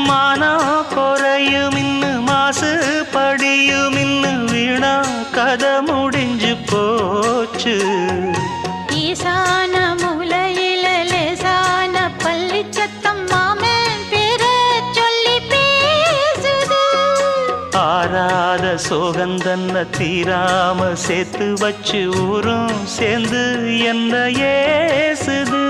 மானம் குறையும் இன்னு மாசு படியும் இன்னு வீணா கதை முடிஞ்சு போச்சு. ஈசான மூலையில லேசான பள்ளி சத்தம் மாமன் பேர சொல்லி பேசுது. ஆறாத சோகந்தன்ன தீராம சேர்த்து வச்சு ஊரும் சேர்ந்து என்ன ஏசுது.